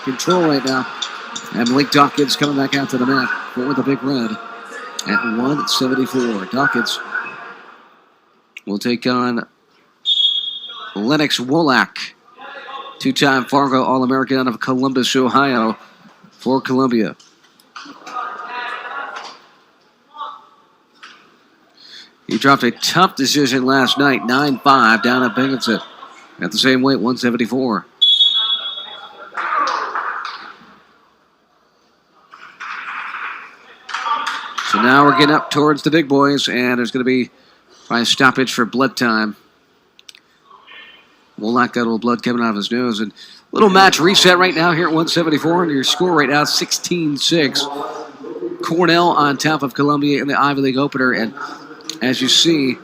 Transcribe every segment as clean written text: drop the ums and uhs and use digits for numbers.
control right now. And Milik Dawkins coming back out to the mat for the Big Red at 174. Dawkins will take on Lennox Wolak, two-time Fargo All-American out of Columbus, Ohio, for Columbia. He dropped a tough decision last night, 9-5, down at Binghamton. At the same weight, 174. So now we're getting up towards the big boys, and there's going to be probably a stoppage for blood time. Wolak got a little blood coming out of his nose. And little match reset right now here at 174, and your score right now is 16-6. Cornell on top of Columbia in the Ivy League opener, and as you see,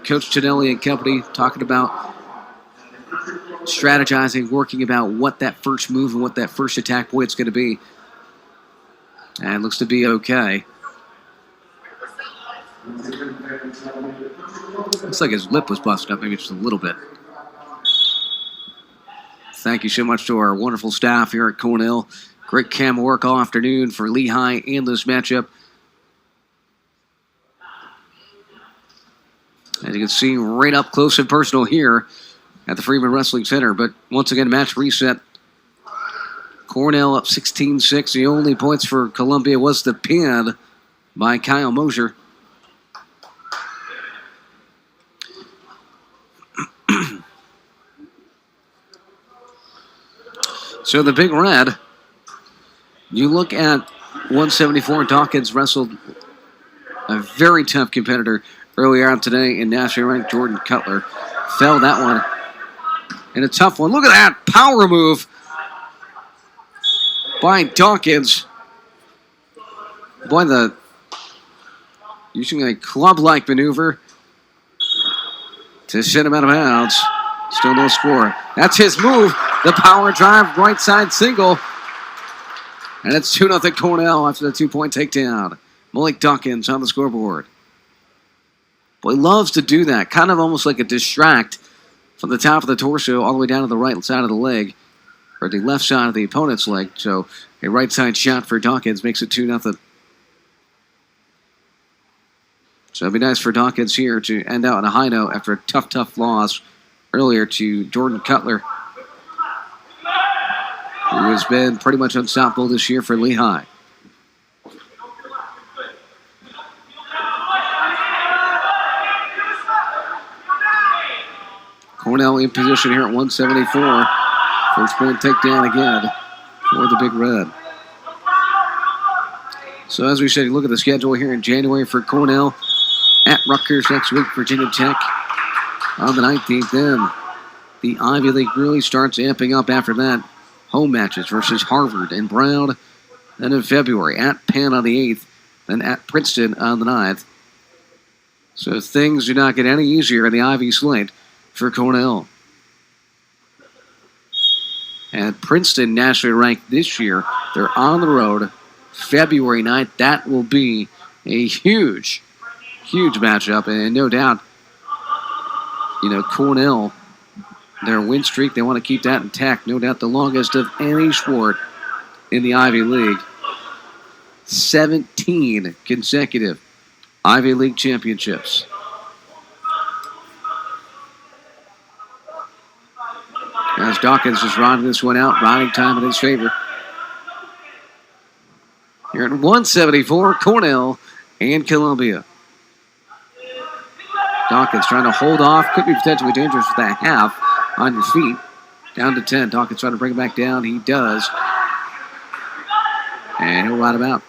Coach Tonelli and company talking about strategizing, working about what that first move and what that first attack point's going to be. And it looks to be okay. Looks like his lip was busted up, maybe just a little bit. Thank you so much to our wonderful staff here at Cornell. Great camera work all afternoon for Lehigh in this matchup. As you can see, right up close and personal here at the Freeman Wrestling Center. But once again, match reset. Cornell up 16-6. The only points for Columbia was the pin by Kyle Mosier. So the Big Red, you look at 174, Dawkins wrestled a very tough competitor earlier on today in nationally ranked Jordan Cutler. Fell that one in a tough one. Look at that power move by Dawkins. Boy, using a club-like maneuver to send him out of bounds. Still no score. That's his move. The power drive, right side single. And it's 2-0 Cornell after the 2-point takedown. Milik Dawkins on the scoreboard. Boy, loves to do that. Kind of almost like a distract from the top of the torso all the way down to the right side of the leg. Or the left side of the opponent's leg. So a right side shot for Dawkins makes it 2-0. So it'd be nice for Dawkins here to end out on a high note after a tough loss earlier to Jordan Cutler, who has been pretty much unstoppable this year for Lehigh. Cornell in position here at 174. First point takedown again for the Big Red. So as we said, you look at the schedule here in January for Cornell. At Rutgers next week, Virginia Tech on the 19th. Then the Ivy League really starts amping up after that. Home matches versus Harvard and Brown. Then in February, at Penn on the 8th. Then at Princeton on the 9th. So things do not get any easier in the Ivy slate for Cornell. And Princeton, nationally ranked this year, they're on the road February 9th. That will be a huge matchup. And no doubt, Cornell, their win streak, they want to keep that intact. No doubt the longest of any sport in the Ivy League. 17 consecutive Ivy League championships. As Dawkins just riding this one out, riding time in his favor. Here at 174, Cornell and Columbia. Dawkins trying to hold off. Could be potentially dangerous with that half on your feet. Down to 10. Dawkins trying to bring it back down. He does. And he'll ride him out.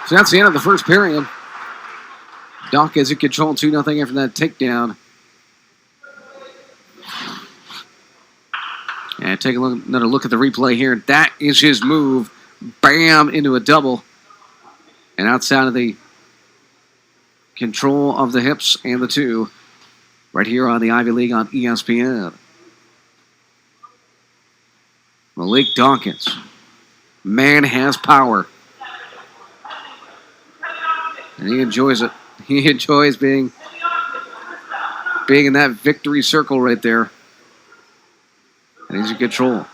So that's the end of the first period. Dawkins in control 2-0 after that takedown. And take another look at the replay here. That is his move. Bam! Into a double. And outside of the control of the hips and the two. Right here on the Ivy League on ESPN. Milik Dawkins. Man has power. And he enjoys it. He enjoys being being in that victory circle right there. And he's in control.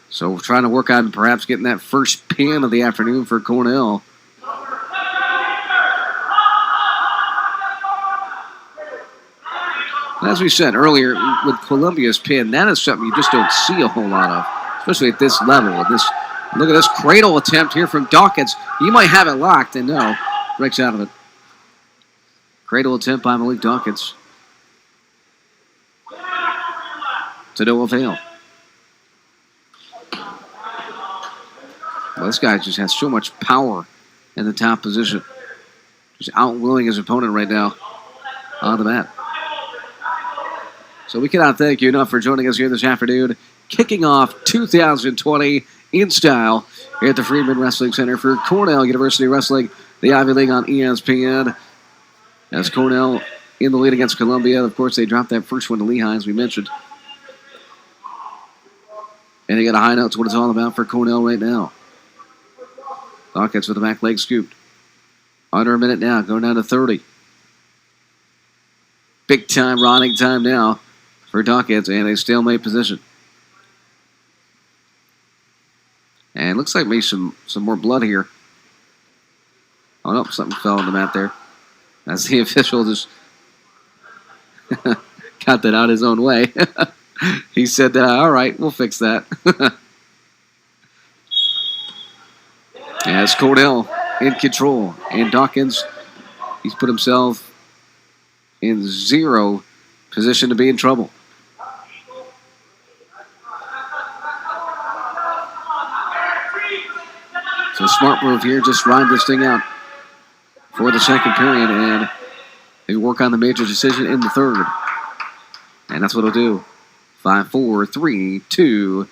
So we're trying to work on perhaps getting that first pin of the afternoon for Cornell. As we said earlier, with Columbia's pin, that is something you just don't see a whole lot of, especially at this level. Look at this cradle attempt here from Dawkins. He might have it locked, and no, breaks out of it. Cradle attempt by Milik Dawkins. To no avail. Well, this guy just has so much power in the top position. Just outwilling his opponent right now on the mat. So we cannot thank you enough for joining us here this afternoon, kicking off 2020 in style here at the Freeman Wrestling Center for Cornell University Wrestling, the Ivy League on ESPN. As Cornell in the lead against Columbia. Of course, they dropped that first one to Lehigh, as we mentioned. And they got a high note to what it's all about for Cornell right now. Dawkins with the back leg scooped. Under a minute now, going down to 30. Big time rotting time now for Dawkins and a stalemate position. And looks like maybe some more blood here. Oh no, something fell on the mat there. As the official just got that out his own way. He said, all right, we'll fix that. As Cornell in control. And Dawkins, he's put himself in zero position to be in trouble. So smart move here, just ride this thing out for the second period, and they work on the major decision in the third. And that's what it'll do. 5, 4, 3, 2,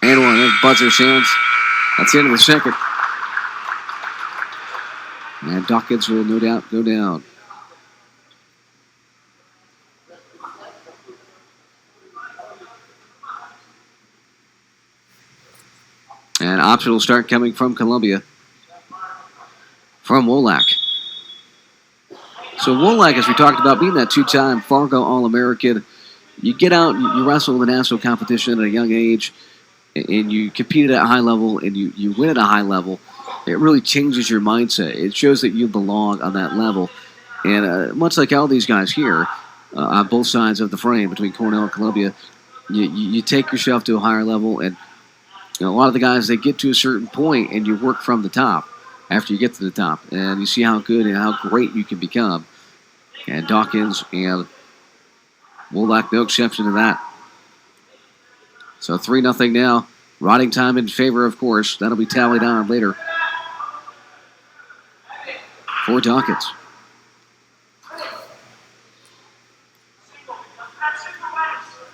and 1. Buzzer sounds. That's the end of the second. And Dawkins will no doubt go down. And optional start coming from Columbia. From Wolak. So Wolak, as we talked about, being that two-time Fargo All-American, you get out, you wrestle in the national competition at a young age, and you compete at a high level, and you win at a high level. It really changes your mindset. It shows that you belong on that level. And much like all these guys here, on both sides of the frame between Cornell and Columbia, you take yourself to a higher level, and a lot of the guys, they get to a certain point, and you work from the top after you get to the top. And you see how good and how great you can become. And Dawkins and Wolak, no exception to that. So 3-0 now. Riding time in favor, of course. That'll be tallied on later for Dawkins.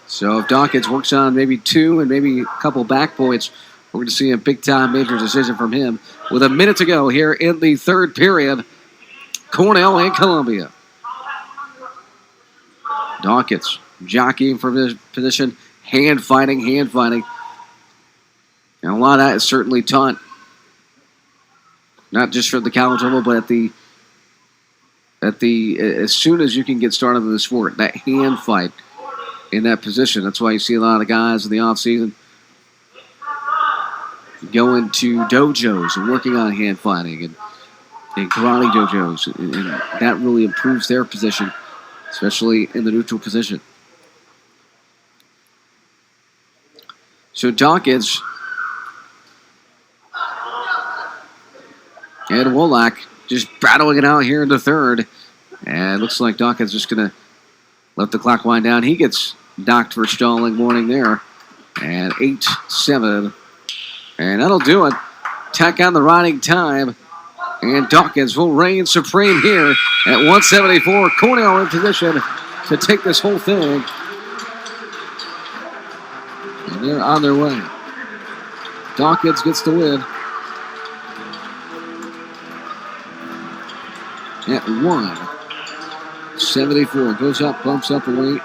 So if Dawkins works on maybe 2 and maybe a couple back points, we're going to see a big-time major decision from him. With a minute to go here in the third period, Cornell and Columbia. Dawkins jockeying for his position, hand fighting. And a lot of that is certainly taught, not just for the college level, but at the as soon as you can get started in the sport, that hand fight in that position. That's why you see a lot of guys in the offseason going to dojos and working on hand fighting and karate dojos. And that really improves their position, especially in the neutral position. So Dawkins and Wolak just battling it out here in the third. And it looks like Dawkins just going to let the clock wind down. He gets docked for stalling warning there. And 8-7. And that'll do it. Tack on the riding time. And Dawkins will reign supreme here at 174. Cornell in position to take this whole thing. And they're on their way. Dawkins gets the win. At 174. Goes up, bumps up a weight.